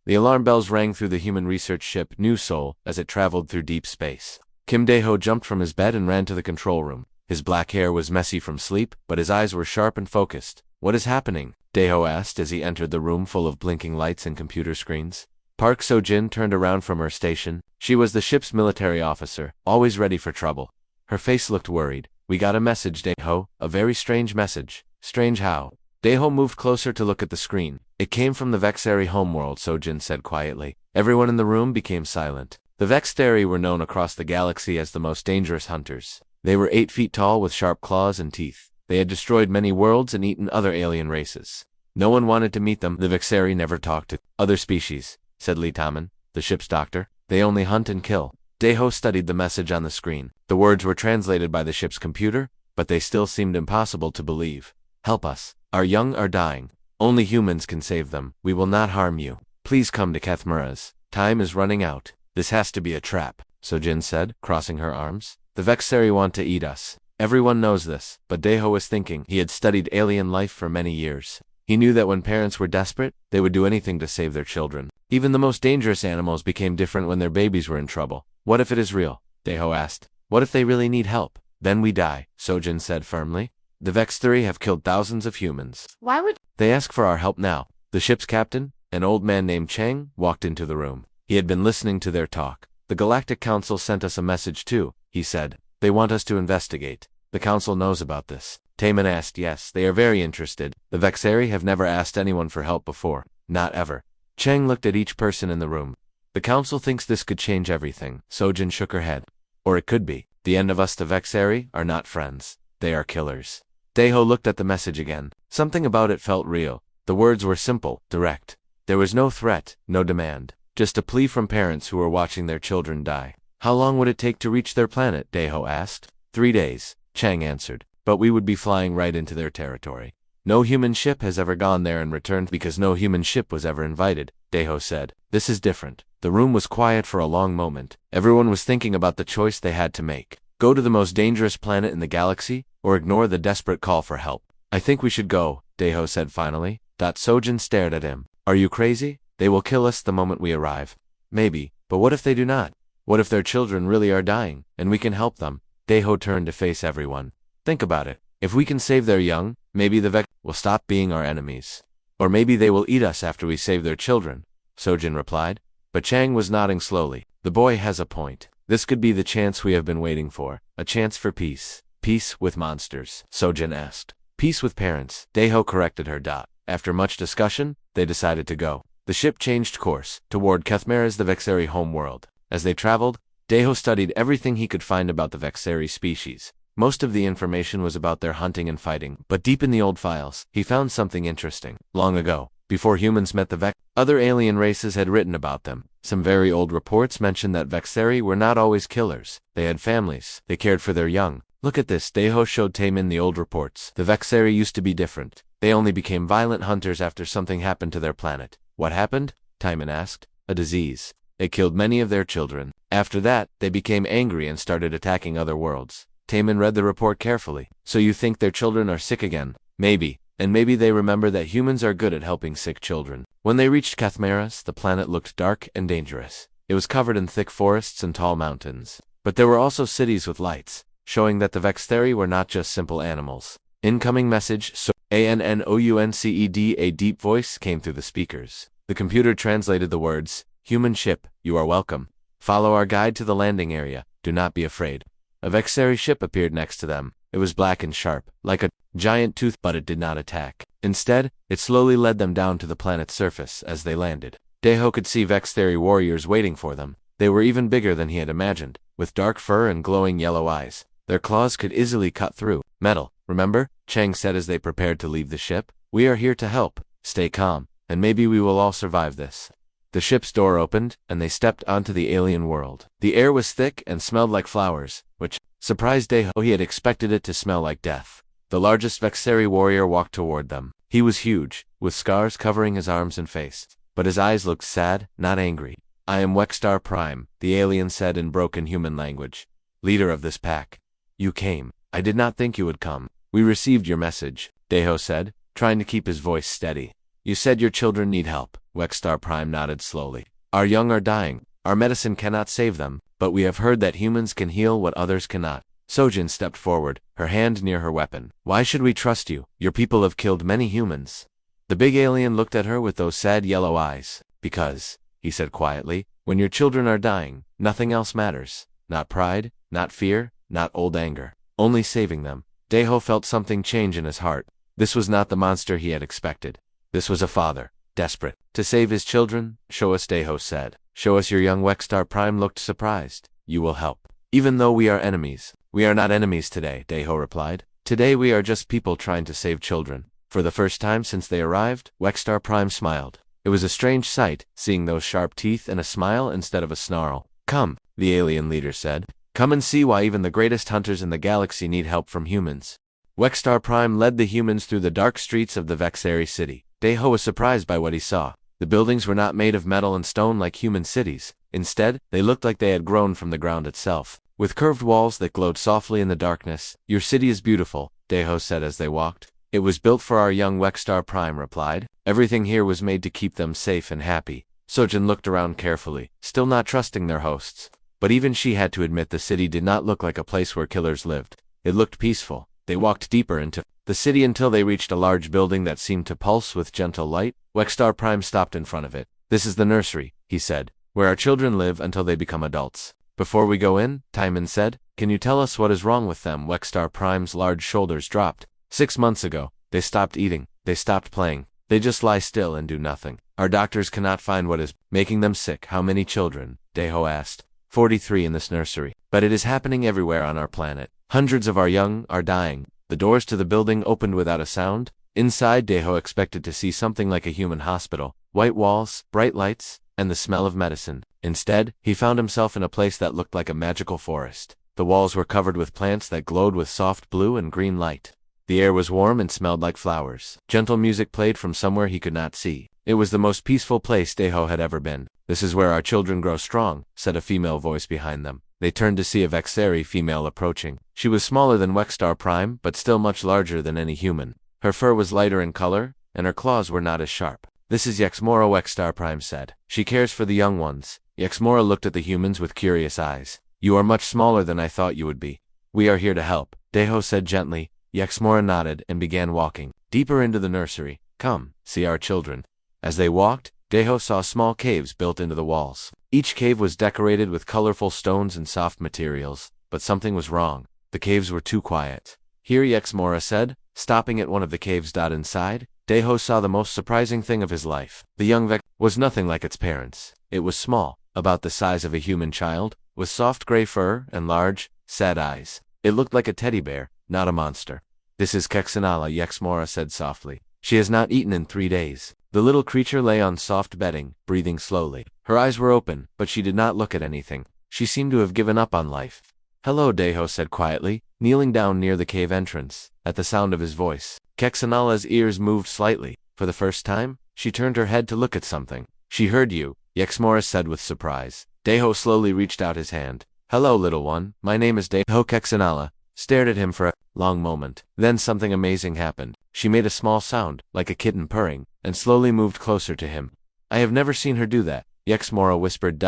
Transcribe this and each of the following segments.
The alarm bells rang through the human research ship New Sol as it traveled through deep space. Kim Dae-ho jumped from his bed and ran to the control room. His black hair was messy from sleep, but his eyes were sharp and focused. "What is happening?" Dae-ho asked as he entered the room full of blinking lights and computer screens. Park So-jin turned around from her station. She was the ship's military officer, always ready for trouble. Her face looked worried. "We got a message, Dae-ho. A very strange message." "Strange how?" Dae-ho moved closer to look at the screen. "It came from the Vexeri homeworld," So-jin said quietly. Everyone in the room became silent. The Vexeri were known across the galaxy as the most dangerous hunters. They were 8 feet tall with sharp claws and teeth. They had destroyed many worlds and eaten other alien races. No one wanted to meet them. "The Vexeri never talk to other species," said Lee Taman, the ship's doctor. "They only hunt and kill." Dae-ho studied the message on the screen. The words were translated by the ship's computer, but they still seemed impossible to believe. "Help us. Our young are dying. Only humans can save them. We will not harm you. Please come to Kathmara's. Time is running out." "This has to be a trap," So-jin said, crossing her arms. "The Vexeri want to eat us. Everyone knows this." But Dae-ho was thinking. He had studied alien life for many years. He knew that when parents were desperate, they would do anything to save their children. Even the most dangerous animals became different when their babies were in trouble. "What if it is real?" Dae-ho asked. "What if they really need help?" "Then we die," So-jin said firmly. "The Vexeri have killed thousands of humans. Why would They ask for our help now." The ship's captain, an old man named Chang, walked into the room. He had been listening to their talk. "The Galactic Council sent us a message too," he said. "They want us to investigate." "The Council knows about this?" Taman asked. "Yes, they are very interested. The Vexeri have never asked anyone for help before. Not ever." Chang looked at each person in the room. "The Council thinks this could change everything." So-jin shook her head. "Or it could be. The end of us. The Vexeri are not friends. They are killers." Dae-ho looked at the message again. Something about it felt real. The words were simple, direct. There was no threat, no demand. Just a plea from parents who were watching their children die. "How long would it take to reach their planet?" Dae-ho asked. 3 days, Chang answered. "But we would be flying right into their territory." "No human ship has ever gone there and returned because no human ship was ever invited," Dae-ho said. "This is different." The room was quiet for a long moment. Everyone was thinking about the choice they had to make. Go to the most dangerous planet in the galaxy, or ignore the desperate call for help. "I think we should go," Dae-ho said finally. So-jin stared at him. "Are you crazy? They will kill us the moment we arrive." "Maybe, but what if they do not? What if their children really are dying, and we can help them?" Dae-ho turned to face everyone. "Think about it. If we can save their young, maybe the Vex will stop being our enemies. Or maybe they will eat us after we save their children," So-jin replied. But Chang was nodding slowly. "The boy has a point. This could be the chance we have been waiting for. A chance for peace." "Peace with monsters?" So-jin asked. "Peace with parents," Dae-ho corrected her. After much discussion, they decided to go. The ship changed course, toward Kathmara's the Vexeri homeworld. As they traveled, Dae-ho studied everything he could find about the Vexeri species. Most of the information was about their hunting and fighting, but deep in the old files, he found something interesting. Long ago, before humans met the Vex, other alien races had written about them. Some very old reports mentioned that Vexeri were not always killers. They had families. They cared for their young. "Look at this," Dae-ho showed Taemin the old reports. "The Vexeri used to be different. They only became violent hunters after something happened to their planet." "What happened?" Taemin asked. "A disease. It killed many of their children. After that, they became angry and started attacking other worlds." Taemin read the report carefully. "So you think their children are sick again?" "Maybe. And maybe they remember that humans are good at helping sick children." When they reached Kathmara's, the planet looked dark and dangerous. It was covered in thick forests and tall mountains. But there were also cities with lights, showing that the Vexeri were not just simple animals. "Incoming message, so ANNOUNCED." A deep voice came through the speakers. The computer translated the words, "Human ship, you are welcome. Follow our guide to the landing area. Do not be afraid." A Vexeri ship appeared next to them. It was black and sharp, like a giant tooth, but it did not attack. Instead, it slowly led them down to the planet's surface as they landed. Dae-ho could see Vexeri warriors waiting for them. They were even bigger than he had imagined, with dark fur and glowing yellow eyes. Their claws could easily cut through metal. "Remember?" Chang said as they prepared to leave the ship. "We are here to help. Stay calm, and maybe we will all survive this." The ship's door opened, and they stepped onto the alien world. The air was thick and smelled like flowers, which surprised Dae-ho. He had expected it to smell like death. The largest Vexeri warrior walked toward them. He was huge, with scars covering his arms and face, but his eyes looked sad, not angry. "I am Wexstar Prime," the alien said in broken human language. "Leader of this pack. You came. I did not think you would come. We received your message," Dae-ho said, trying to keep his voice steady. You said your children need help. Wexstar Prime nodded slowly. Our young are dying. Our medicine cannot save them, but we have heard that humans can heal what others cannot. Sojin stepped forward, her hand near her weapon. Why should we trust you? Your people have killed many humans. The big alien looked at her with those sad yellow eyes. Because, he said quietly, when your children are dying, nothing else matters. Not pride, not fear, not old anger. Only saving them. Daeho felt something change in his heart. This was not the monster he had expected. This was a father, desperate to save his children. Show us, Daeho said. Show us your young. Wexstar Prime looked surprised. You will help. Even though we are enemies. We are not enemies today, Daeho replied. Today we are just people trying to save children. For the first time since they arrived, Wexstar Prime smiled. It was a strange sight, seeing those sharp teeth and a smile instead of a snarl. Come, the alien leader said. Come and see why even the greatest hunters in the galaxy need help from humans. Wexstar Prime led the humans through the dark streets of the Vexari city. Daeho was surprised by what he saw. The buildings were not made of metal and stone like human cities. Instead, they looked like they had grown from the ground itself, with curved walls that glowed softly in the darkness. Your city is beautiful, Daeho said as they walked. It was built for our young. Wexstar Prime replied. Everything here was made to keep them safe and happy. Sojin looked around carefully, still not trusting their hosts. But even she had to admit the city did not look like a place where killers lived. It looked peaceful. They walked deeper into the city until they reached a large building that seemed to pulse with gentle light. Wexstar Prime stopped in front of it. This is the nursery, he said, where our children live until they become adults. Before we go in, Timon said, can you tell us what is wrong with them? Wexstar Prime's large shoulders dropped. 6 months ago, they stopped eating, they stopped playing, they just lie still and do nothing. Our doctors cannot find what is making them sick. How many children? Daeho asked. 43 in this nursery. But it is happening everywhere on our planet. Hundreds of our young are dying. The doors to the building opened without a sound. Inside, Daeho expected to see something like a human hospital. White walls, bright lights, and the smell of medicine. Instead, he found himself in a place that looked like a magical forest. The walls were covered with plants that glowed with soft blue and green light. The air was warm and smelled like flowers. Gentle music played from somewhere he could not see. It was the most peaceful place Daeho had ever been. This is where our children grow strong, said a female voice behind them. They turned to see a Vexari female approaching. She was smaller than Wexstar Prime, but still much larger than any human. Her fur was lighter in color, and her claws were not as sharp. This is Yexmora, Wexstar Prime said. She cares for the young ones. Yexmora looked at the humans with curious eyes. You are much smaller than I thought you would be. We are here to help, Daeho said gently. Yexmora nodded and began walking deeper into the nursery. Come, see our children. As they walked, Daeho saw small caves built into the walls. Each cave was decorated with colorful stones and soft materials, but something was wrong. The caves were too quiet. Here, Yexmora said, stopping at one of the caves. Inside, Daeho saw the most surprising thing of his life. The young Vex was nothing like its parents. It was small, about the size of a human child, with soft gray fur and large, sad eyes. It looked like a teddy bear, not a monster. This is Kexanala, Yexmora said softly. She has not eaten in 3 days. The little creature lay on soft bedding, breathing slowly. Her eyes were open, but she did not look at anything. She seemed to have given up on life. Hello, Daeho said quietly, kneeling down near the cave entrance. At the sound of his voice, Kexanala's ears moved slightly. For the first time, she turned her head to look at something. She heard you, Yexmora said with surprise. Daeho slowly reached out his hand. Hello, little one. My name is Daeho. Kexanala stared at him for a long moment. Then something amazing happened. She made a small sound, like a kitten purring, and slowly moved closer to him. I have never seen her do that, Yexmora whispered.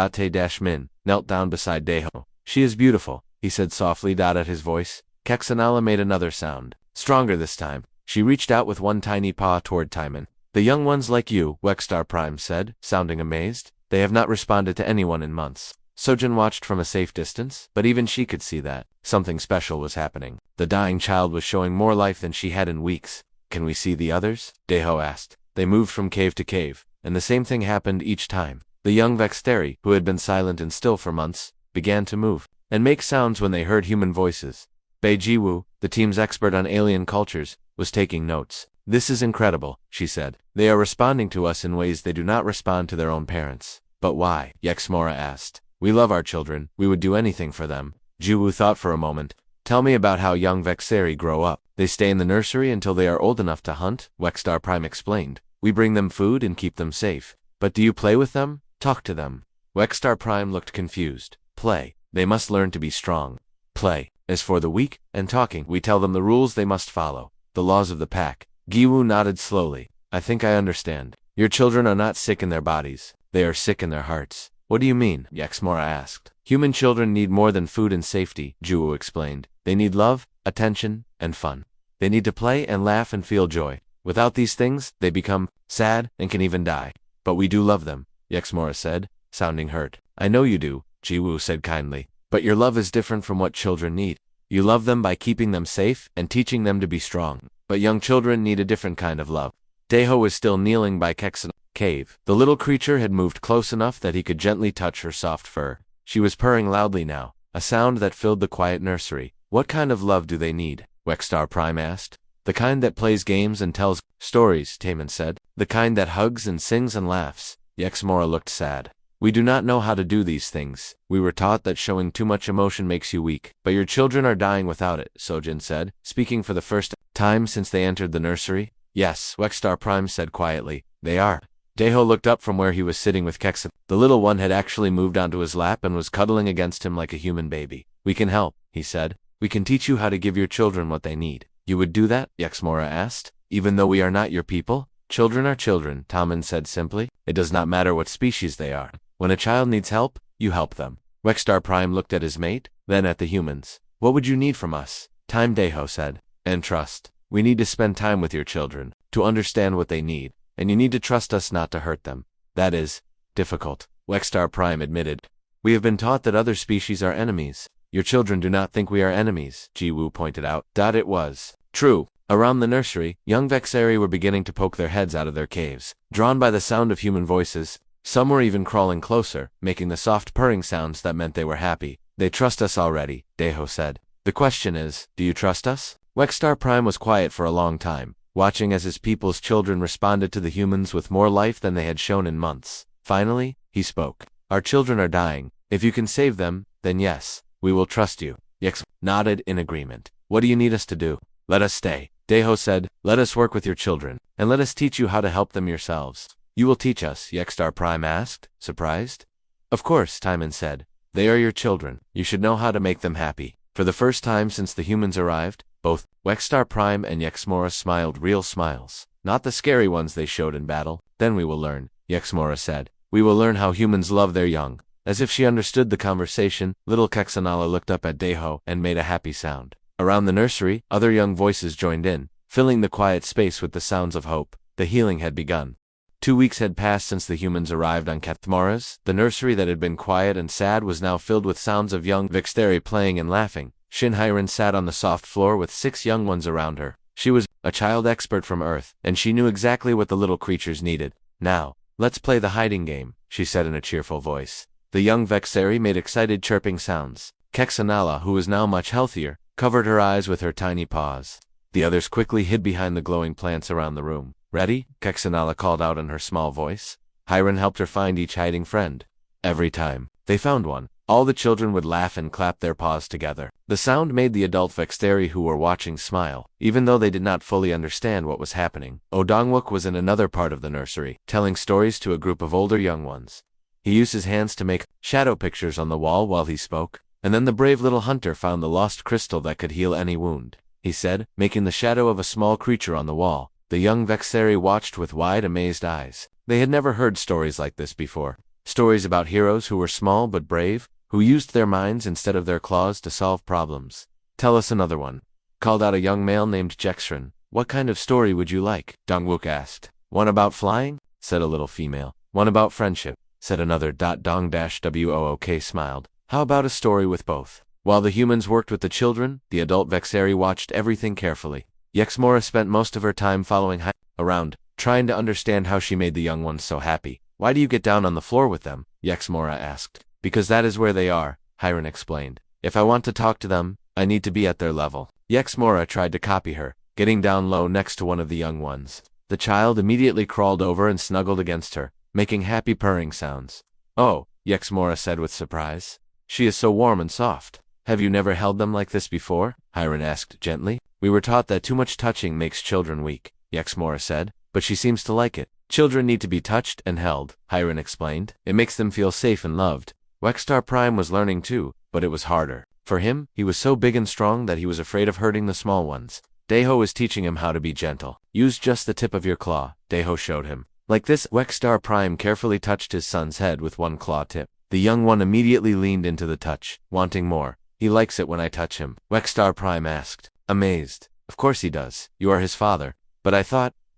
Min knelt down beside Daeho. She is beautiful, he said softly. At his voice, Kexanala made another sound, stronger this time. She reached out with one tiny paw toward Timon. The young ones like you, Wexstar Prime said, sounding amazed. They have not responded to anyone in months. Sojin watched from a safe distance, but even she could see that something special was happening. The dying child was showing more life than she had in weeks. Can we see the others? Daeho asked. They moved from cave to cave, and the same thing happened each time. The young Vexteri, who had been silent and still for months, began to move and make sounds when they heard human voices. Bei Jiwoo, the team's expert on alien cultures, was taking notes. This is incredible, she said. They are responding to us in ways they do not respond to their own parents. But why? Yexmora asked. We love our children. We would do anything for them. Jiwoo thought for a moment. Tell me about how young Vexeri grow up. They stay in the nursery until they are old enough to hunt, Wexstar Prime explained. We bring them food and keep them safe. But do you play with them? Talk to them. Wexstar Prime looked confused. Play. They must learn to be strong. Play. As for the weak and talking, we tell them the rules they must follow. The laws of the pack. Giwoo nodded slowly. I think I understand. Your children are not sick in their bodies. They are sick in their hearts. What do you mean? Yaxmora asked. Human children need more than food and safety, Juwu explained. They need love, attention, and fun. They need to play and laugh and feel joy. Without these things, they become sad and can even die. But we do love them, Yaxmora said, sounding hurt. I know you do, Jiwoo said kindly. But your love is different from what children need. You love them by keeping them safe and teaching them to be strong. But young children need a different kind of love. Daeho was still kneeling by Kexanala's cave. The little creature had moved close enough that he could gently touch her soft fur. She was purring loudly now, a sound that filled the quiet nursery. What kind of love do they need? Wexstar Prime asked. The kind that plays games and tells stories, Taemin said. The kind that hugs and sings and laughs. Yaxmora looked sad. We do not know how to do these things. We were taught that showing too much emotion makes you weak. But your children are dying without it, Sojin said, speaking for the first time since they entered the nursery. Yes, Wexstar Prime said quietly. They are. Daeho looked up from where he was sitting with Kexan. The little one had actually moved onto his lap and was cuddling against him like a human baby. We can help, he said. We can teach you how to give your children what they need. You would do that? Yaxmora asked. Even though we are not your people? Children are children, Taemin said simply. It does not matter what species they are. When a child needs help, you help them. Wexstar Prime looked at his mate, then at the humans. What would you need from us? Time, Daeho said. And trust. We need to spend time with your children, to understand what they need, and you need to trust us not to hurt them. That is difficult, Wexstar Prime admitted. We have been taught that other species are enemies. Your children do not think we are enemies, Jiwoo pointed out. It was true. Around the nursery, young Vexari were beginning to poke their heads out of their caves. Drawn by the sound of human voices, some were even crawling closer, making the soft purring sounds that meant they were happy. They trust us already, Daeho said. The question is, do you trust us? Wexstar Prime was quiet for a long time, watching as his people's children responded to the humans with more life than they had shown in months. Finally, he spoke. Our children are dying. If you can save them, then yes, we will trust you. Yex nodded in agreement. What do you need us to do? Let us stay. Daeho said, let us work with your children, and let us teach you how to help them yourselves. You will teach us, Yaxstar Prime asked, surprised. Of course, Taemin said. They are your children. You should know how to make them happy. For the first time since the humans arrived, both Wexstar Prime and Yaxmora smiled real smiles. Not the scary ones they showed in battle. Then we will learn, Yaxmora said. We will learn how humans love their young. As if she understood the conversation, little Kexanala looked up at Daeho and made a happy sound. Around the nursery, other young voices joined in, filling the quiet space with the sounds of hope. The healing had begun. 2 weeks had passed since the humans arrived on Kathmaras. The nursery that had been quiet and sad was now filled with sounds of young Vexteri playing and laughing. Shinhyren sat on the soft floor with 6 young ones around her. She was a child expert from Earth, and she knew exactly what the little creatures needed. Now, let's play the hiding game, she said in a cheerful voice. The young Vexeri made excited chirping sounds. Kexanala, who was now much healthier, covered her eyes with her tiny paws. The others quickly hid behind the glowing plants around the room. Ready? Kexanala called out in her small voice. Hyren helped her find each hiding friend. Every time they found one, all the children would laugh and clap their paws together. The sound made the adult Vexteri who were watching smile, even though they did not fully understand what was happening. Odongwook was in another part of the nursery, telling stories to a group of older young ones. He used his hands to make shadow pictures on the wall while he spoke, and then the brave little hunter found the lost crystal that could heal any wound. He said, making the shadow of a small creature on the wall. The young Vexeri watched with wide, amazed eyes. They had never heard stories like this before. Stories about heroes who were small but brave, who used their minds instead of their claws to solve problems. Tell us another one, called out a young male named Jexrin. What kind of story would you like? Dongwook asked. One about flying? Said a little female. One about friendship, said another. Dong-Wook smiled. How about a story with both? While the humans worked with the children, the adult Vexeri watched everything carefully. Yaxmora spent most of her time following around, trying to understand how she made the young ones so happy. Why do you get down on the floor with them? Yaxmora asked. Because that is where they are, Hyren explained. If I want to talk to them, I need to be at their level. Yaxmora tried to copy her, getting down low next to one of the young ones. The child immediately crawled over and snuggled against her, making happy purring sounds. Oh, Yaxmora said with surprise. She is so warm and soft. Have you never held them like this before? Hyren asked gently. We were taught that too much touching makes children weak, Yaxmora said, but she seems to like it. Children need to be touched and held, Hyren explained. It makes them feel safe and loved. Wexstar Prime was learning too, but it was harder. For him, he was so big and strong that he was afraid of hurting the small ones. Daeho was teaching him how to be gentle. Use just the tip of your claw, Deho showed him. Like this, Wexstar Prime carefully touched his son's head with one claw tip. The young one immediately leaned into the touch, wanting more. He likes it when I touch him, Wexstar Prime asked, amazed. Of course he does. You are his father. But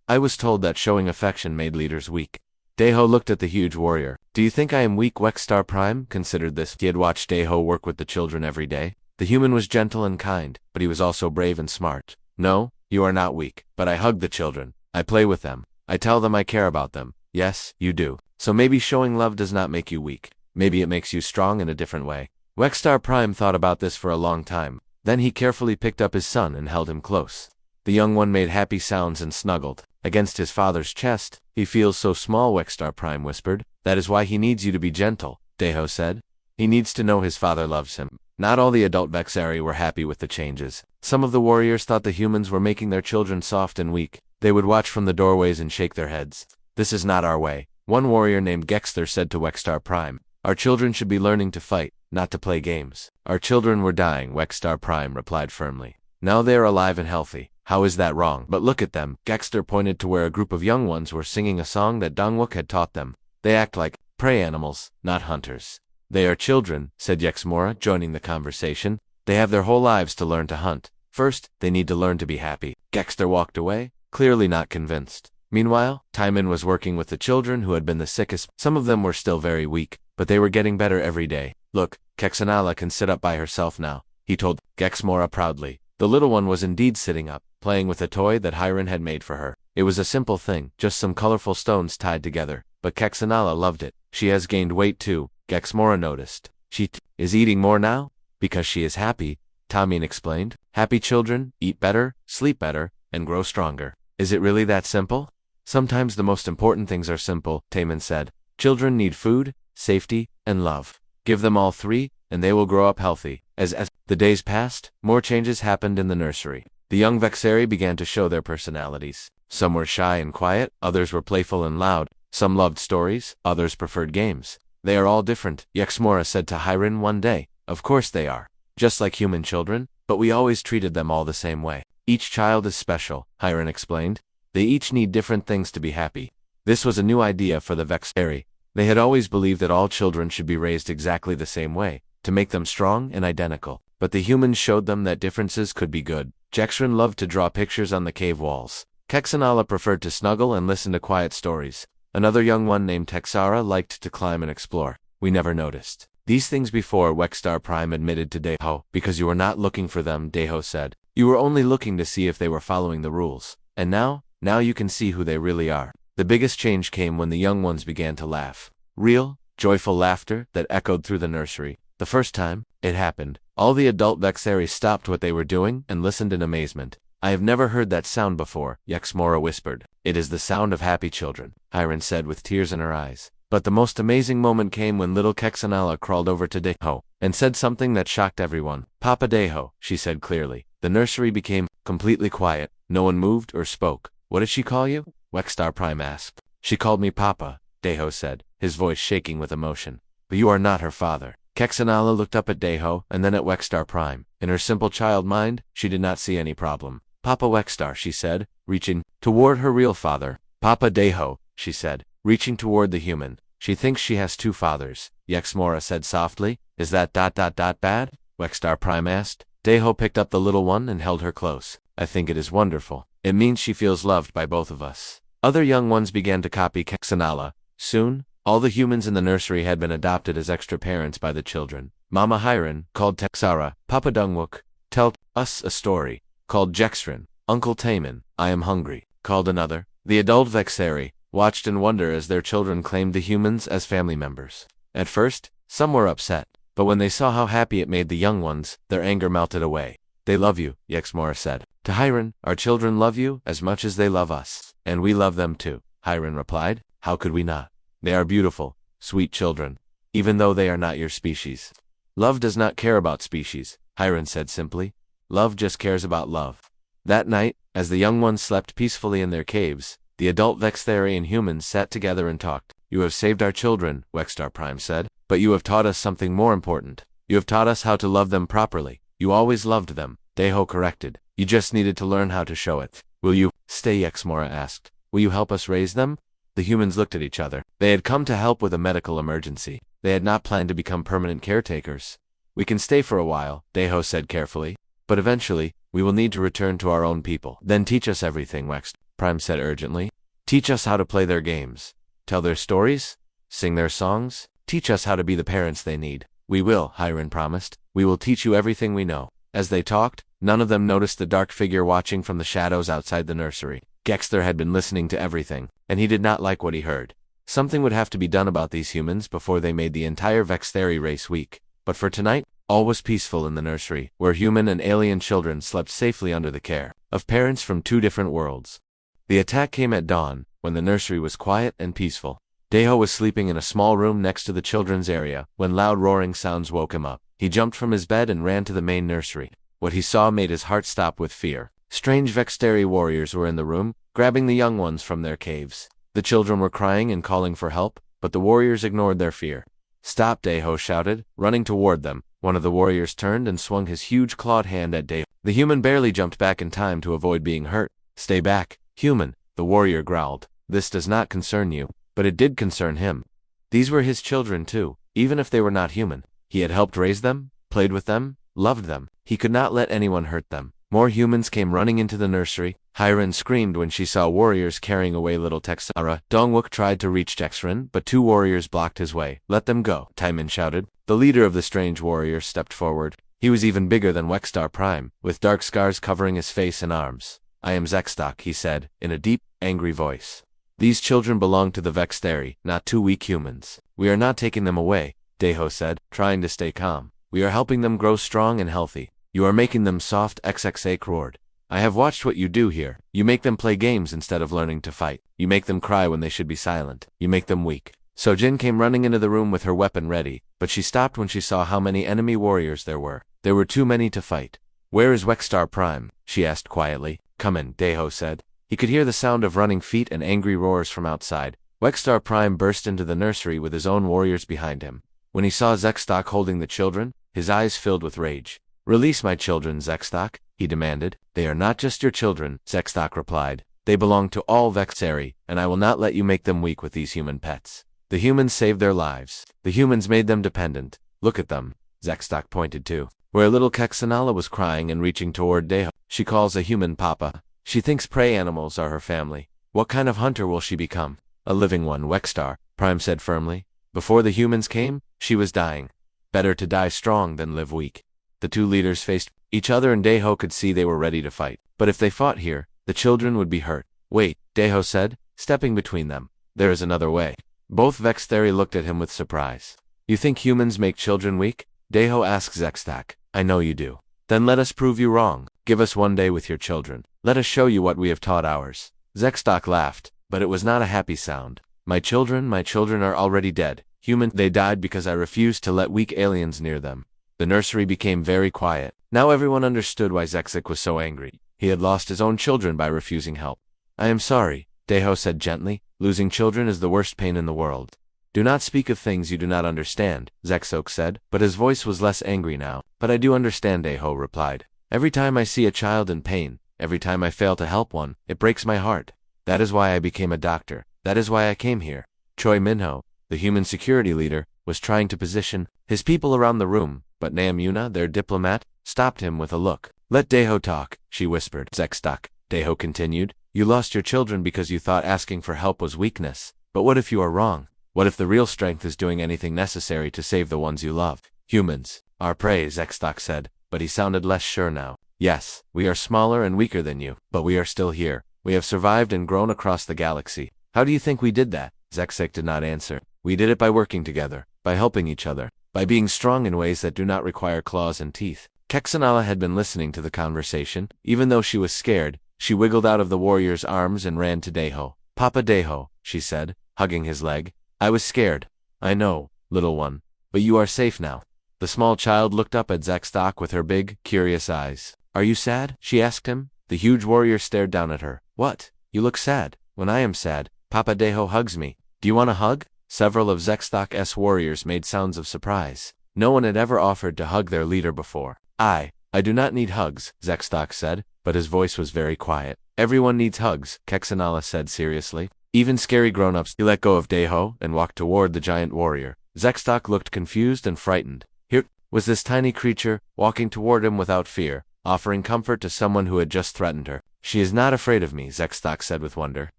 I was told that showing affection made leaders weak. Deho looked at the huge warrior. Do you think I am weak? Wexstar Prime considered this. He had watched Deho work with the children every day. The human was gentle and kind, but he was also brave and smart. No, you are not weak, but I hug the children. I play with them. I tell them I care about them. Yes, you do. So maybe showing love does not make you weak. Maybe it makes you strong in a different way. Wexstar Prime thought about this for a long time. Then he carefully picked up his son and held him close. The young one made happy sounds and snuggled against his father's chest. He feels so small, Wexstar Prime whispered. That is why he needs you to be gentle, Deho said. He needs to know his father loves him. Not all the adult Vexari were happy with the changes. Some of the warriors thought the humans were making their children soft and weak. They would watch from the doorways and shake their heads. This is not our way. One warrior named Gexter said to Wexstar Prime. Our children should be learning to fight, not to play games. Our children were dying, Wexstar Prime replied firmly. Now they are alive and healthy. How is that wrong? But look at them. Gexter pointed to where a group of young ones were singing a song that Dongwook had taught them. They act like prey animals, not hunters. They are children, said Yexmora, joining the conversation. They have their whole lives to learn to hunt. First, they need to learn to be happy. Gexter walked away, clearly not convinced. Meanwhile, Timon was working with the children who had been the sickest. Some of them were still very weak, but they were getting better every day. Look, Kexanala can sit up by herself now, he told Gexmora proudly. The little one was indeed sitting up, playing with a toy that Hiron had made for her. It was a simple thing, just some colorful stones tied together, but Kexanala loved it. She has gained weight too, Gexmora noticed. She is eating more now? Because she is happy, Tamin explained. Happy children eat better, sleep better, and grow stronger. Is it really that simple? Sometimes the most important things are simple, Tamin said. Children need food, safety, and love. Give them all three, and they will grow up healthy. As the days passed, more changes happened in the nursery. The young Vexari began to show their personalities. Some were shy and quiet, others were playful and loud. Some loved stories, others preferred games. They are all different, Yexmora said to Hiron one day. Of course they are. Just like human children, but we always treated them all the same way. Each child is special, Hiron explained. They each need different things to be happy. This was a new idea for the Vexari. They had always believed that all children should be raised exactly the same way, to make them strong and identical. But the humans showed them that differences could be good. Jexrin loved to draw pictures on the cave walls. Kexanala preferred to snuggle and listen to quiet stories. Another young one named Texara liked to climb and explore. We never noticed these things before, Wexstar Prime admitted to Deho. Because you were not looking for them, Deho said. You were only looking to see if they were following the rules. And now you can see who they really are. The biggest change came when the young ones began to laugh. Real, joyful laughter that echoed through the nursery. The first time it happened, all the adult Vexari stopped what they were doing and listened in amazement. I have never heard that sound before, Yexmora whispered. It is the sound of happy children, Hiron said with tears in her eyes. But the most amazing moment came when little Kexanala crawled over to Deho and said something that shocked everyone. Papa Deho, she said clearly. The nursery became completely quiet. No one moved or spoke. What did she call you? Wexstar Prime asked. She called me Papa, Deho said, his voice shaking with emotion. But you are not her father. Kexanala looked up at Deho and then at Wexstar Prime. In her simple child mind, she did not see any problem. Papa Wexstar, she said, reaching toward her real father. Papa Deho, she said, reaching toward the human. She thinks she has two fathers, Yexmora said softly. Is that bad? Wexstar Prime asked. Deho picked up the little one and held her close. I think it is wonderful. It means she feels loved by both of us. Other young ones began to copy Kexanala. Soon, all the humans in the nursery had been adopted as extra parents by the children. Mama Hiron called Texara. Papa Dungwook, tell us a story, called Jexrin. Uncle Taman, I am hungry, called another. The adult Vexari watched in wonder as their children claimed the humans as family members. At first, some were upset, but when they saw how happy it made the young ones, their anger melted away. They love you, Yexmora said. To Hiron, our children love you as much as they love us. And we love them too, Hiron replied. How could we not? They are beautiful, sweet children, even though they are not your species. Love does not care about species, Hiron said simply. Love just cares about love. That night, as the young ones slept peacefully in their caves, the adult Vexthari and humans sat together and talked. You have saved our children, Wexstar Prime said, but you have taught us something more important. You have taught us how to love them properly. You always loved them, Deho corrected. You just needed to learn how to show it. Will you stay? Yexmora asked. Will you help us raise them? The humans looked at each other. They had come to help with a medical emergency. They had not planned to become permanent caretakers. We can stay for a while, Deho said carefully. But eventually, we will need to return to our own people. Then teach us everything, Wex, Prime said urgently. Teach us how to play their games. Tell their stories? Sing their songs? Teach us how to be the parents they need. We will, Hiren promised. We will teach you everything we know. As they talked, none of them noticed the dark figure watching from the shadows outside the nursery. Gexter had been listening to everything, and he did not like what he heard. Something would have to be done about these humans before they made the entire Vextheri race weak. But for tonight, all was peaceful in the nursery, where human and alien children slept safely under the care of parents from 2 different worlds. The attack came at dawn, when the nursery was quiet and peaceful. Deho was sleeping in a small room next to the children's area, when loud roaring sounds woke him up. He jumped from his bed and ran to the main nursery. What he saw made his heart stop with fear. Strange Vextheri warriors were in the room, grabbing the young ones from their caves. The children were crying and calling for help, but the warriors ignored their fear. Stop, Deho shouted, running toward them. One of the warriors turned and swung his huge clawed hand at Deho. The human barely jumped back in time to avoid being hurt. Stay back, human, the warrior growled. This does not concern you, but it did concern him. These were his children too, even if they were not human. He had helped raise them, played with them, loved them. He could not let anyone hurt them. More humans came running into the nursery. Hiren screamed when she saw warriors carrying away little Texara. Dongwook tried to reach Jexrin, but 2 warriors blocked his way. Let them go, Taimin shouted. The leader of the strange warriors stepped forward. He was even bigger than Wexstar Prime, with dark scars covering his face and arms. I am Zexstock, he said, in a deep, angry voice. These children belong to the Vextheri, not 2 weak humans. We are not taking them away, Deho said, trying to stay calm. We are helping them grow strong and healthy. You are making them soft, XXA roared. I have watched what you do here. You make them play games instead of learning to fight. You make them cry when they should be silent. You make them weak. Sojin came running into the room with her weapon ready, but she stopped when she saw how many enemy warriors there were. There were too many to fight. Where is Wexstar Prime? She asked quietly. Come in, Deho said. He could hear the sound of running feet and angry roars from outside. Wexstar Prime burst into the nursery with his own warriors behind him. When he saw Zexstock holding the children, his eyes filled with rage. Release my children, Zexstock, he demanded. They are not just your children, Zexstock replied. They belong to all Vextheri, and I will not let you make them weak with these human pets. The humans saved their lives. The humans made them dependent. Look at them, Zexstock pointed to, where little Kexanala was crying and reaching toward Deho. She calls a human papa. She thinks prey animals are her family. What kind of hunter will she become? A living one, Wexstar, Prime said firmly. Before the humans came, she was dying. Better to die strong than live weak. The 2 leaders faced each other and Deho could see they were ready to fight. But if they fought here, the children would be hurt. Wait, Deho said, stepping between them. There is another way. Both Vextheri looked at him with surprise. You think humans make children weak? Deho asked Zexstock. I know you do. Then let us prove you wrong. Give us 1 day with your children. Let us show you what we have taught ours. Zexstock laughed, but it was not a happy sound. My children are already dead. They died because I refused to let weak aliens near them. The nursery became very quiet. Now everyone understood why Zexstock was so angry. He had lost his own children by refusing help. I am sorry, Deho said gently. Losing children is the worst pain in the world. Do not speak of things you do not understand, Zexstock said, but his voice was less angry now. But I do understand, Deho replied. Every time I see a child in pain, every time I fail to help one, it breaks my heart. That is why I became a doctor. That is why I came here. Choi Minho, the human security leader, was trying to position his people around the room, but Nam Yuna, their diplomat, stopped him with a look. Let Deho talk, she whispered. Zexstock, Deho continued. You lost your children because you thought asking for help was weakness. But what if you are wrong? What if the real strength is doing anything necessary to save the ones you love? Humans, our prey, Zexstock said, but he sounded less sure now. Yes, we are smaller and weaker than you, but we are still here. We have survived and grown across the galaxy. How do you think we did that? Zexstock did not answer. We did it by working together, by helping each other, by being strong in ways that do not require claws and teeth. Kexanala had been listening to the conversation. Even though she was scared, she wiggled out of the warrior's arms and ran to Deho. Papa Deho, she said, hugging his leg. I was scared. I know, little one, but you are safe now. The small child looked up at Zexstock with her big, curious eyes. Are you sad? She asked him. The huge warrior stared down at her. What? You look sad. When I am sad, Papa Deho hugs me. Do you want a hug? Several of Zexstock's warriors made sounds of surprise. No one had ever offered to hug their leader before. I do not need hugs, Zexstock said. but his voice was very quiet. Everyone needs hugs, Keksanala said seriously. Even scary grown-ups. He let go of Deho and walked toward the giant warrior. Zextok looked confused and frightened. Here was this tiny creature, walking toward him without fear, offering comfort to someone who had just threatened her. She is not afraid of me, Zextok said with wonder.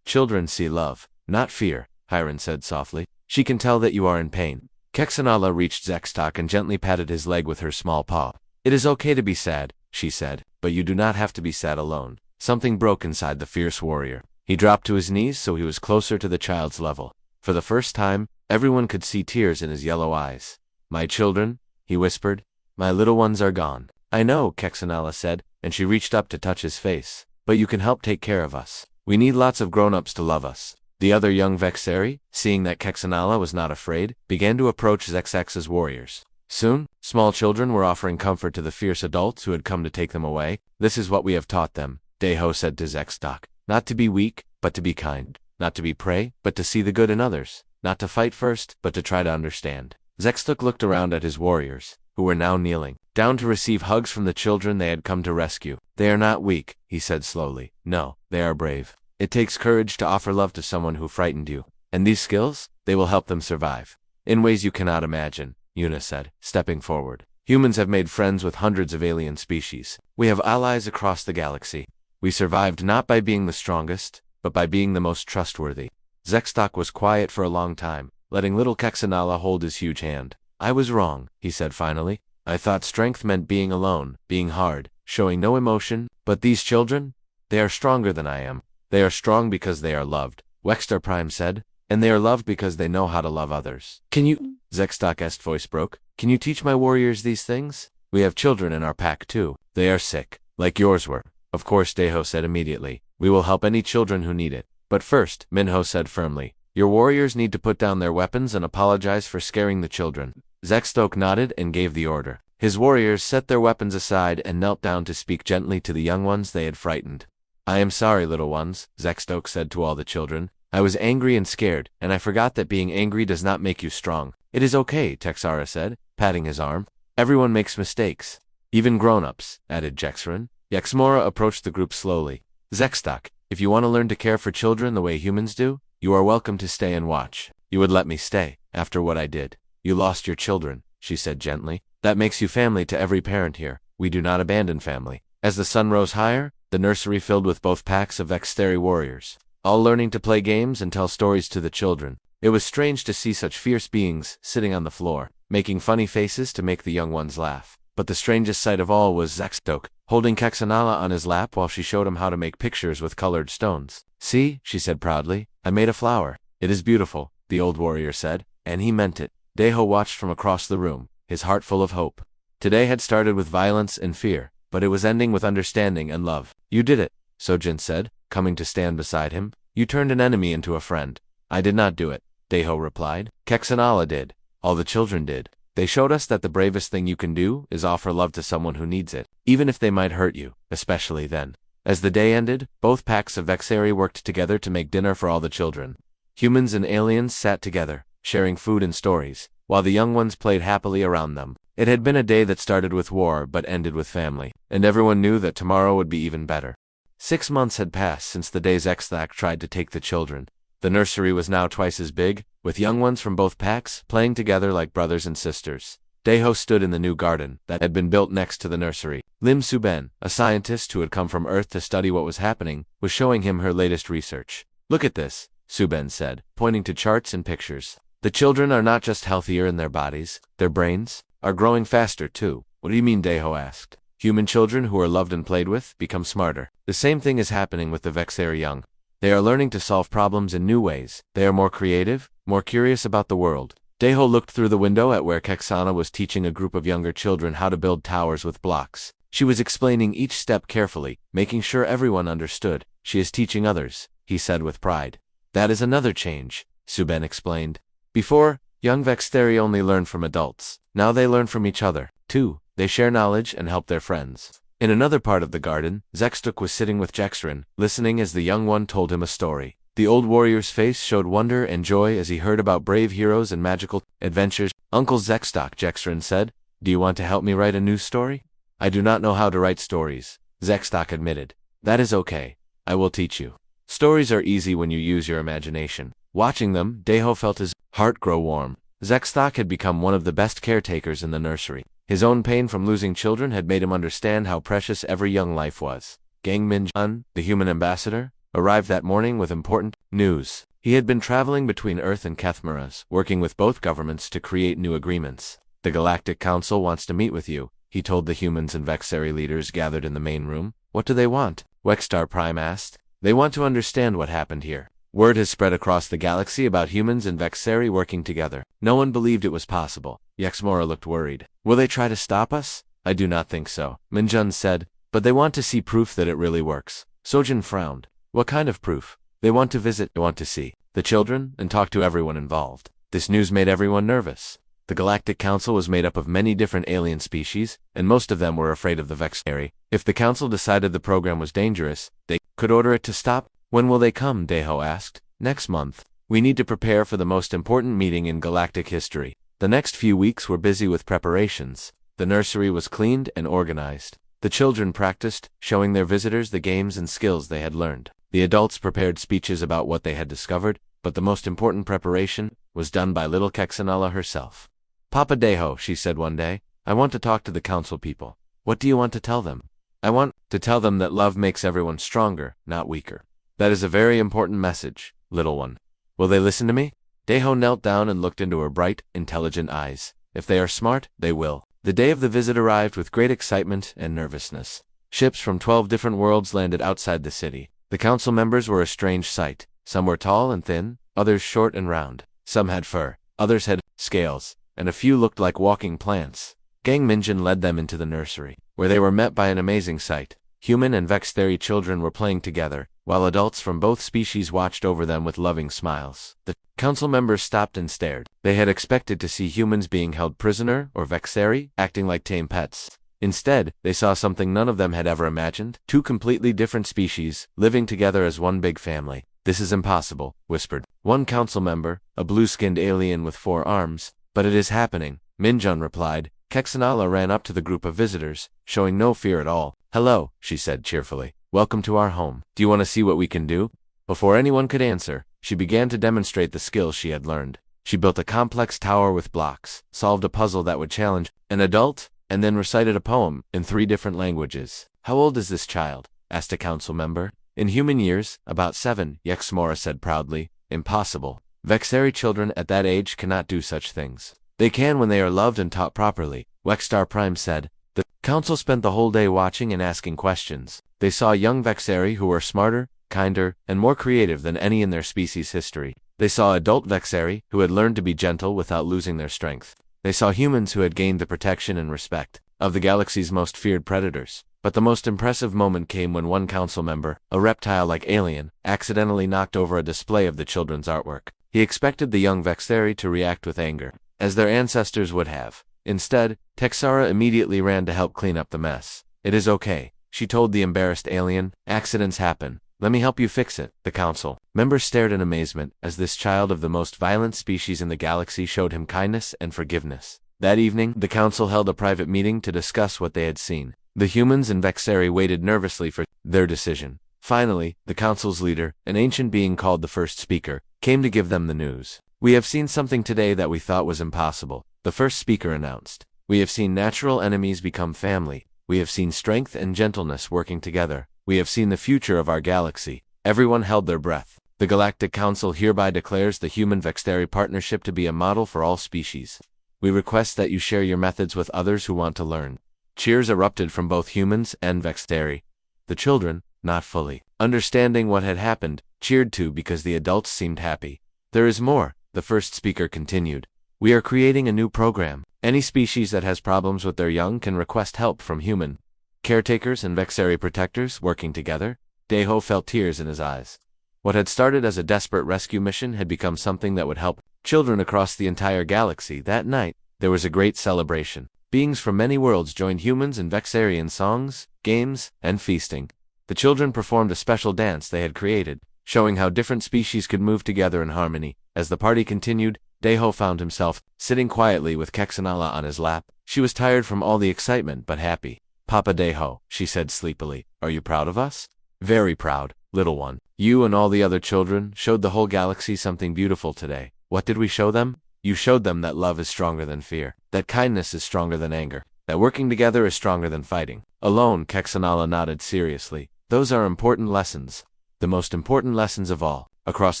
Children see love, not fear, Hiron said softly. She can tell that you are in pain. Keksanala reached Zextok and gently patted his leg with her small paw. It is okay to be sad, she said, but you do not have to be sad alone. Something broke inside the fierce warrior. He dropped to his knees so he was closer to the child's level. For the first time, everyone could see tears in his yellow eyes. My children, he whispered, my little ones are gone. I know, Keksanala said, and she reached up to touch his face. But you can help take care of us. We need lots of grown-ups to love us. The other young Vexeri, seeing that Keksanala was not afraid, began to approach Zexx's warriors. Soon, small children were offering comfort to the fierce adults who had come to take them away. This is what we have taught them, Deho said to Zextok. Not to be weak, but to be kind. Not to be prey, but to see the good in others. Not to fight first, but to try to understand. Zextok looked around at his warriors, who were now kneeling down to receive hugs from the children they had come to rescue. They are not weak, he said slowly. No, they are brave. It takes courage to offer love to someone who frightened you. And these skills, they will help them survive. In ways you cannot imagine, Yuna said, stepping forward. Humans have made friends with hundreds of alien species. We have allies across the galaxy. We survived not by being the strongest, but by being the most trustworthy. Zextok was quiet for a long time, letting little Keksanala hold his huge hand. I was wrong, he said finally. I thought strength meant being alone, being hard, showing no emotion, but these children? They are stronger than I am. They are strong because they are loved, Wexter Prime said, and they are loved because they know how to love others. Can you? Zextok's voice broke. Can you teach my warriors these things? We have children in our pack too. They are sick, like yours were. Of course, Deho said immediately. We will help any children who need it. But first, Minho said firmly, your warriors need to put down their weapons and apologize for scaring the children. Zextok nodded and gave the order. His warriors set their weapons aside and knelt down to speak gently to the young ones they had frightened. I am sorry, little ones, Zextok said to all the children. I was angry and scared, and I forgot that being angry does not make you strong. It is okay, Texara said, patting his arm. Everyone makes mistakes. Even grown-ups, added Jexrin. Yaxmora approached the group slowly. Zextok, if you want to learn to care for children the way humans do, you are welcome to stay and watch. You would let me stay, after what I did. You lost your children, she said gently. That makes you family to every parent here. We do not abandon family. As the sun rose higher, the nursery filled with both packs of Vexteri warriors, all learning to play games and tell stories to the children. It was strange to see such fierce beings sitting on the floor, making funny faces to make the young ones laugh. But the strangest sight of all was Zextok, holding Keksanala on his lap while she showed him how to make pictures with colored stones. See, she said proudly, I made a flower. It is beautiful, the old warrior said, and he meant it. Deho watched from across the room, his heart full of hope. Today had started with violence and fear, but it was ending with understanding and love. You did it, Sojin said, coming to stand beside him. You turned an enemy into a friend. I did not do it, Deho replied. Keksanala did. All the children did. They showed us that the bravest thing you can do is offer love to someone who needs it, even if they might hurt you, especially then. As the day ended, both packs of Vexeri worked together to make dinner for all the children. Humans and aliens sat together, sharing food and stories, while the young ones played happily around them. It had been a day that started with war but ended with family, and everyone knew that tomorrow would be even better. 6 months had passed since the day Zexthak tried to take the children. The nursery was now twice as big, with young ones from both packs playing together like brothers and sisters. Deho stood in the new garden that had been built next to the nursery. Lim Suben, a scientist who had come from Earth to study what was happening, was showing him her latest research. Look at this, Suben said, pointing to charts and pictures. The children are not just healthier in their bodies, their brains are growing faster too. What do you mean? Deho asked. Human children who are loved and played with become smarter. The same thing is happening with the Vexeri young. They are learning to solve problems in new ways. They are more creative, more curious about the world. Deho looked through the window at where Keksana was teaching a group of younger children how to build towers with blocks. She was explaining each step carefully, making sure everyone understood. She is teaching others, he said with pride. That is another change, Suben explained. Before, young Vexteri only learned from adults. Now they learn from each other, too. They share knowledge and help their friends. In another part of the garden, Zextuk was sitting with Jexrin, listening as the young one told him a story. The old warrior's face showed wonder and joy as he heard about brave heroes and magical adventures. Uncle Zextok, Jexrin said, do you want to help me write a new story? I do not know how to write stories, Zexstock admitted. That is okay. I will teach you. Stories are easy when you use your imagination. Watching them, Deho felt his heart grow warm. Zexstock had become one of the best caretakers in the nursery. His own pain from losing children had made him understand how precious every young life was. Gang Min-jun, the human ambassador, arrived that morning with important news. He had been traveling between Earth and Kethmaras, working with both governments to create new agreements. The Galactic Council wants to meet with you, he told the humans and Vexari leaders gathered in the main room. What do they want? Wexstar Prime asked. They want to understand what happened here. Word has spread across the galaxy about humans and Vexari working together. No one believed it was possible. Yexmora looked worried. Will they try to stop us? I do not think so, Minjun said, but they want to see proof that it really works. Sojin frowned. What kind of proof? They want to visit, they want to see the children and talk to everyone involved. This news made everyone nervous. The Galactic Council was made up of many different alien species, and most of them were afraid of the Vexari. If the Council decided the program was dangerous, they could order it to stop. When will they come? Deho asked. Next month. We need to prepare for the most important meeting in galactic history. The next few weeks were busy with preparations. The nursery was cleaned and organized. The children practiced, showing their visitors the games and skills they had learned. The adults prepared speeches about what they had discovered, but the most important preparation was done by little Kexanala herself. Papa Deho, she said one day, I want to talk to the council people. What do you want to tell them? I want to tell them that love makes everyone stronger, not weaker. That is a very important message, little one. Will they listen to me? Deho knelt down and looked into her bright, intelligent eyes. If they are smart, they will. The day of the visit arrived with great excitement and nervousness. Ships from 12 different worlds landed outside the city. The council members were a strange sight. Some were tall and thin, others short and round. Some had fur, others had scales, and a few looked like walking plants. Gang Minjin led them into the nursery, where they were met by an amazing sight. Human and Vextheri children were playing together, while adults from both species watched over them with loving smiles. The council members stopped and stared. They had expected to see humans being held prisoner or Vextheri acting like tame pets. Instead, they saw something none of them had ever imagined. Two completely different species, living together as one big family. This is impossible, whispered one council member, a blue-skinned alien with 4 arms. But it is happening, Minjun replied. Kexanala ran up to the group of visitors, showing no fear at all. Hello, she said cheerfully. Welcome to our home. Do you want to see what we can do? Before anyone could answer, she began to demonstrate the skills she had learned. She built a complex tower with blocks, solved a puzzle that would challenge an adult, and then recited a poem in 3 different languages. How old is this child? Asked a council member. In human years, about 7, Yexmora said proudly. Impossible. Vexari children at that age cannot do such things. They can when they are loved and taught properly, Wexstar Prime said. The council spent the whole day watching and asking questions. They saw young Vexari who were smarter, kinder, and more creative than any in their species' history. They saw adult Vexari who had learned to be gentle without losing their strength. They saw humans who had gained the protection and respect of the galaxy's most feared predators. But the most impressive moment came when one council member, a reptile-like alien, accidentally knocked over a display of the children's artwork. He expected the young Vexari to react with anger, as their ancestors would have. Instead, Texara immediately ran to help clean up the mess. It is okay, she told the embarrassed alien. Accidents happen. Let me help you fix it. The council members stared in amazement as this child of the most violent species in the galaxy showed him kindness and forgiveness. That evening, the council held a private meeting to discuss what they had seen. The humans and Vexari waited nervously for their decision. Finally, the council's leader, an ancient being called the first speaker, came to give them the news. We have seen something today that we thought was impossible, the first speaker announced. We have seen natural enemies become family. We have seen strength and gentleness working together. We have seen the future of our galaxy. Everyone held their breath. The Galactic Council hereby declares the human-Vexari partnership to be a model for all species. We request that you share your methods with others who want to learn. Cheers erupted from both humans and Vexari. The children, not fully understanding what had happened, cheered too because the adults seemed happy. There is more, the first speaker continued. We are creating a new program. Any species that has problems with their young can request help from human caretakers and Vexari protectors working together. Deho felt tears in his eyes. What had started as a desperate rescue mission had become something that would help children across the entire galaxy. That night, there was a great celebration. Beings from many worlds joined humans and Vexari in songs, games, and feasting. The children performed a special dance they had created, showing how different species could move together in harmony. As the party continued, Deho found himself sitting quietly with Kexanala on his lap. She was tired from all the excitement but happy. Papa Deho, she said sleepily, are you proud of us? Very proud, little one. You and all the other children showed the whole galaxy something beautiful today. What did we show them? You showed them that love is stronger than fear, that kindness is stronger than anger, that working together is stronger than fighting. Alone, Keksanala nodded seriously. Those are important lessons. The most important lessons of all. Across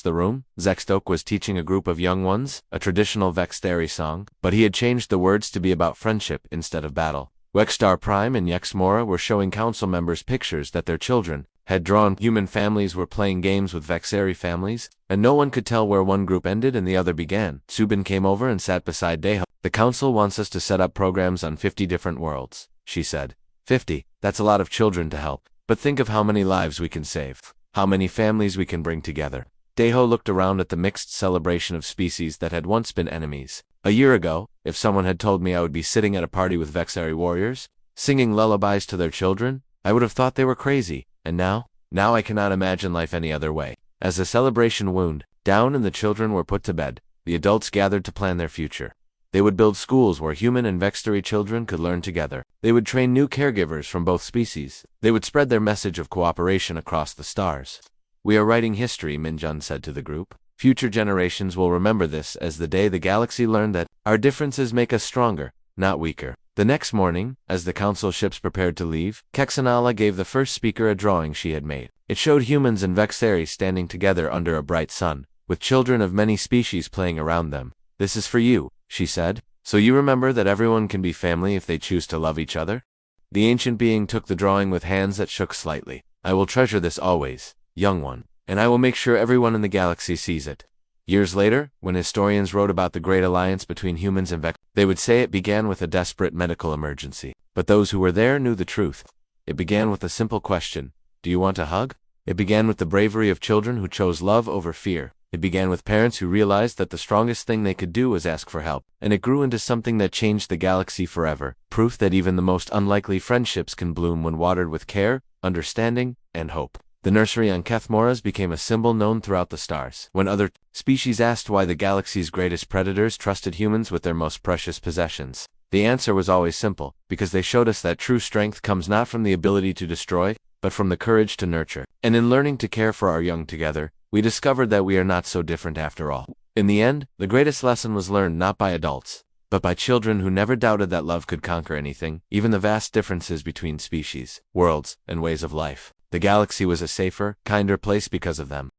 the room, Zextok was teaching a group of young ones a traditional Vextari song, but he had changed the words to be about friendship instead of battle. Wexstar Prime and Yexmora were showing council members pictures that their children had drawn. Human families were playing games with Vexari families, and no one could tell where one group ended and the other began. Subin came over and sat beside Deho. The council wants us to set up programs on 50 different worlds, she said. 50, that's a lot of children to help, but think of how many lives we can save, how many families we can bring together. Deho looked around at the mixed celebration of species that had once been enemies. A year ago, if someone had told me I would be sitting at a party with Vexari warriors, singing lullabies to their children, I would have thought they were crazy. And now I cannot imagine life any other way. As the celebration wound down and the children were put to bed, the adults gathered to plan their future. They would build schools where human and Vextari children could learn together. They would train new caregivers from both species. They would spread their message of cooperation across the stars. We are writing history, Minjun said to the group. Future generations will remember this as the day the galaxy learned that our differences make us stronger, not weaker. The next morning, as the council ships prepared to leave, Keksanala gave the first speaker a drawing she had made. It showed humans and Vexari standing together under a bright sun, with children of many species playing around them. This is for you, she said, so you remember that everyone can be family if they choose to love each other? The ancient being took the drawing with hands that shook slightly. I will treasure this always, young one, and I will make sure everyone in the galaxy sees it. Years later, when historians wrote about the great alliance between humans and Vexari, they would say it began with a desperate medical emergency. But those who were there knew the truth. It began with a simple question. Do you want a hug? It began with the bravery of children who chose love over fear. It began with parents who realized that the strongest thing they could do was ask for help. And it grew into something that changed the galaxy forever. Proof that even the most unlikely friendships can bloom when watered with care, understanding, and hope. The nursery on Kethmoras became a symbol known throughout the stars. When other species asked why the galaxy's greatest predators trusted humans with their most precious possessions, the answer was always simple, because they showed us that true strength comes not from the ability to destroy, but from the courage to nurture. And in learning to care for our young together, we discovered that we are not so different after all. In the end, the greatest lesson was learned not by adults, but by children who never doubted that love could conquer anything, even the vast differences between species, worlds, and ways of life. The galaxy was a safer, kinder place because of them.